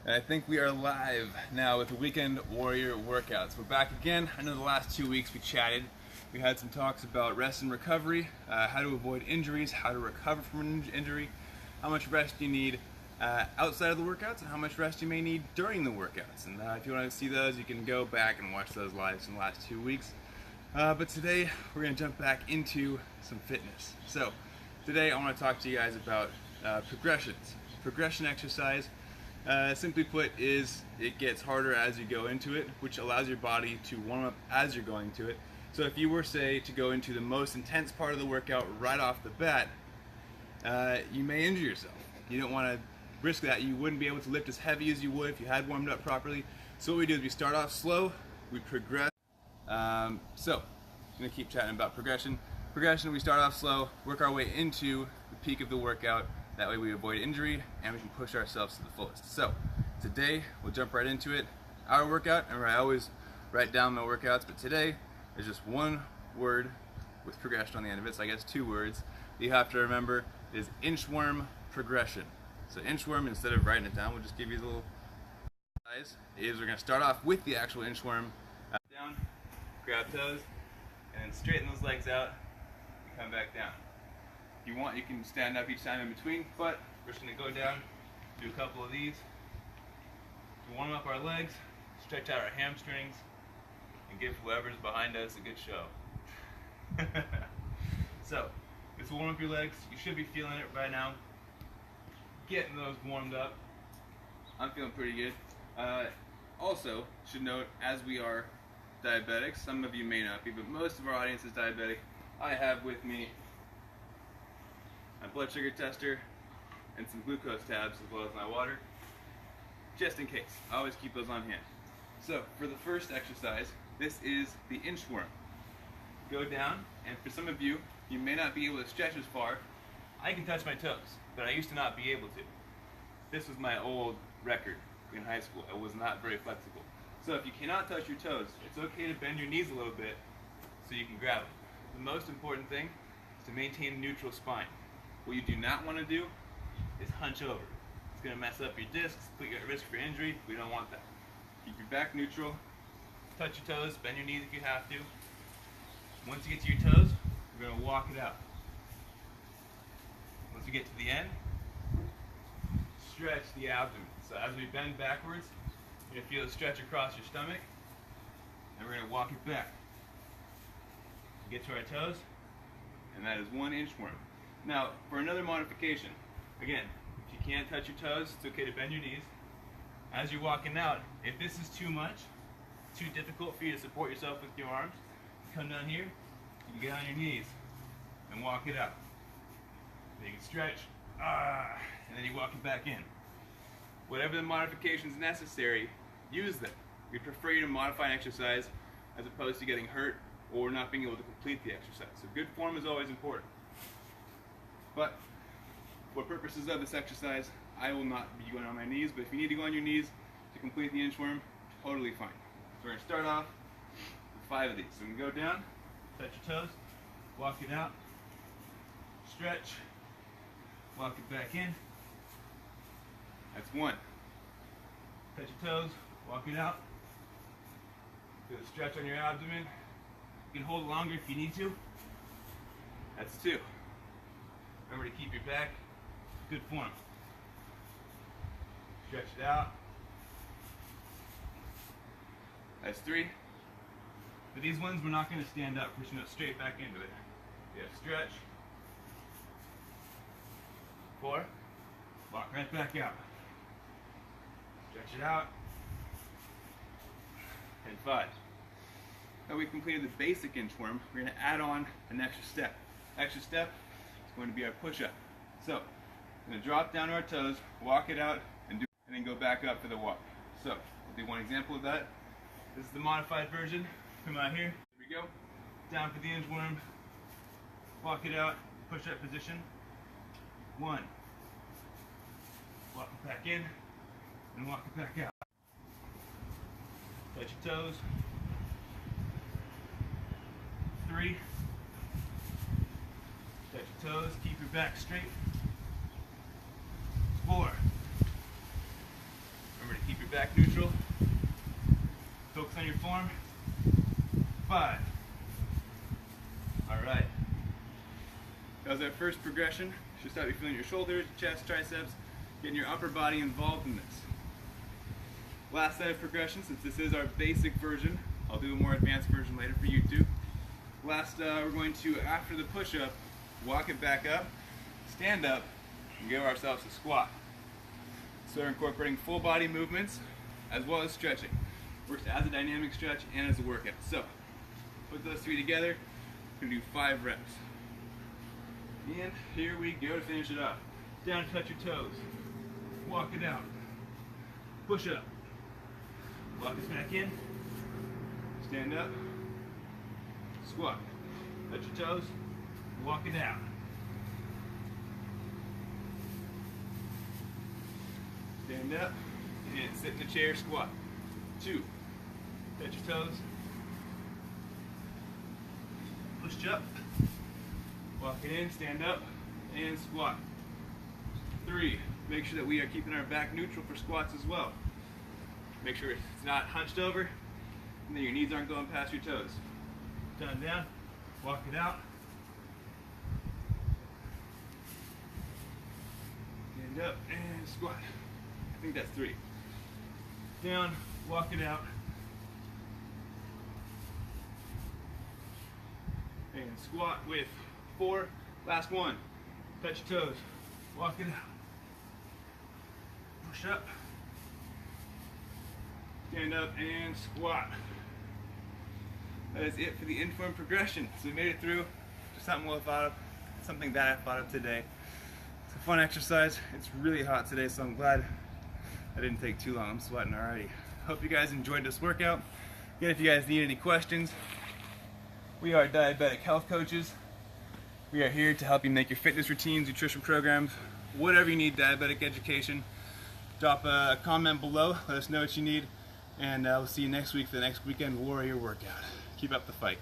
And I think we are live now with the Weekend Warrior workouts. We're back again. I know the last 2 weeks we chatted. We had some talks about rest and recovery, how to avoid injuries, how to recover from an injury, how much rest you need outside of the workouts, and how much rest you may need during the workouts. And if you want to see those, you can go back and watch those lives from the last 2 weeks. But today, we're going to jump back into some fitness. So, today I want to talk to you guys about progressions. Progression exercise, simply put, is it gets harder as you go into it, which allows your body to warm up as you're going to it. So if you were, say, to go into the most intense part of the workout right off the bat, you may injure yourself. You don't want to risk that. You wouldn't be able to lift as heavy as you would if you had warmed up properly. So what we do is we start off slow, we progress. So I'm going to keep chatting about progression. Progression, we start off slow, work our way into the peak of the workout. That way we avoid injury and we can push ourselves to the fullest. So today we'll jump right into it. Our workout, and I always write down my workouts, but today there's just one word with progression on the end of it, so I guess 2 words that you have to remember is inchworm progression. So inchworm, instead of writing it down, we'll just give you a little size, is we're going to start off with the actual inchworm. Down, grab toes, and then straighten those legs out and come back down. If you want, you can stand up each time in between, but we're just going to go down, do a couple of these to warm up our legs, stretch out our hamstrings, and give whoever's behind us a good show. So, just warm up your legs. You should be feeling it right now. Getting those warmed up. I'm feeling pretty good. Also, should note, as we are diabetics, some of you may not be, but most of our audience is diabetic. I have with me my blood sugar tester and some glucose tabs as well as my water, just in case. I always keep those on hand. So, for the first exercise, this is the inchworm. Go down, and for some of you, you may not be able to stretch as far. I can touch my toes, but I used to not be able to. This was my old record in high school. I was not very flexible. So if you cannot touch your toes, it's okay to bend your knees a little bit so you can grab them. The most important thing is to maintain a neutral spine. What you do not want to do is hunch over. It's going to mess up your discs, put you at risk for injury. We don't want that. Keep your back neutral. Touch your toes, bend your knees if you have to. Once you get to your toes, we're going to walk it out. Once we get to the end, stretch the abdomen. So as we bend backwards, you're going to feel a stretch across your stomach, and we're going to walk it back. Get to our toes, and that is 1 inchworm. Now, for another modification, again, if you can't touch your toes, it's okay to bend your knees. As you're walking out, if this is too much, too difficult for you to support yourself with your arms, come down here, you can get on your knees and walk it out. Then you can stretch, and then you walk it back in. Whatever the modifications necessary, use them. We prefer you to modify an exercise as opposed to getting hurt or not being able to complete the exercise. So good form is always important. But for purposes of this exercise, I will not be going on my knees, but if you need to go on your knees to complete the inchworm, totally fine. So we're going to start off with 5 of these. So we can go down, touch your toes, walk it out, stretch, walk it back in. That's 1. Touch your toes, walk it out. Do a stretch on your abdomen. You can hold longer if you need to. That's 2. Remember to keep your back good form. Stretch it out. That's 3. For these ones, we're not going to stand up. We're just going to go straight back into it. Yeah, stretch. 4. Walk right back out. Stretch it out. And 5. Now we've completed the basic inchworm. We're going to add on an extra step. Extra step is going to be our push-up. So, we're going to drop down to our toes, walk it out, and then go back up for the walk. So, we'll do one example of that. This is the modified version. Come out here. Here we go. Down for the inchworm. Walk it out. Push-up position. 1. Walk it back in. And walk it back out. Touch your toes. 3. Touch your toes. Keep your back straight. 4. Remember to back neutral. Focus on your form. 5. All right. That was our first progression. Should start feeling your shoulders, chest, triceps, getting your upper body involved in this. Last set of progression, since this is our basic version. I'll do a more advanced version later for you too. Last, we're going to, after the push-up, walk it back up, stand up, and give ourselves a squat. So we're incorporating full body movements as well as stretching. Works as a dynamic stretch and as a workout. So, put those three together, we're going to do 5 reps. And here we go to finish it up. Down, touch your toes. Walk it out. Push up. Walk us back in. Stand up. Squat. Touch your toes. Walk it out. Stand up and sit in the chair, squat. 2. Touch your toes. Push up. Walk it in, stand up, and squat. 3. Make sure that we are keeping our back neutral for squats as well. Make sure it's not hunched over, and then your knees aren't going past your toes. Down, down, walk it out. Stand up and squat. I think that's 3. Down, walk it out. And squat with 4. Last one. Touch your toes. Walk it out. Push up. Stand up and squat. That is it for the Inchworm progression. So we made it through. Just something well thought of. Something that I thought of today. It's a fun exercise. It's really hot today, so I'm glad I didn't take too long. I'm sweating already. Hope you guys enjoyed this workout. Again, if you guys need any questions, we are diabetic health coaches. We are here to help you make your fitness routines, nutrition programs, whatever you need, diabetic education. Drop a comment below, let us know what you need, and we'll see you next week for the next weekend warrior workout. Keep up the fight.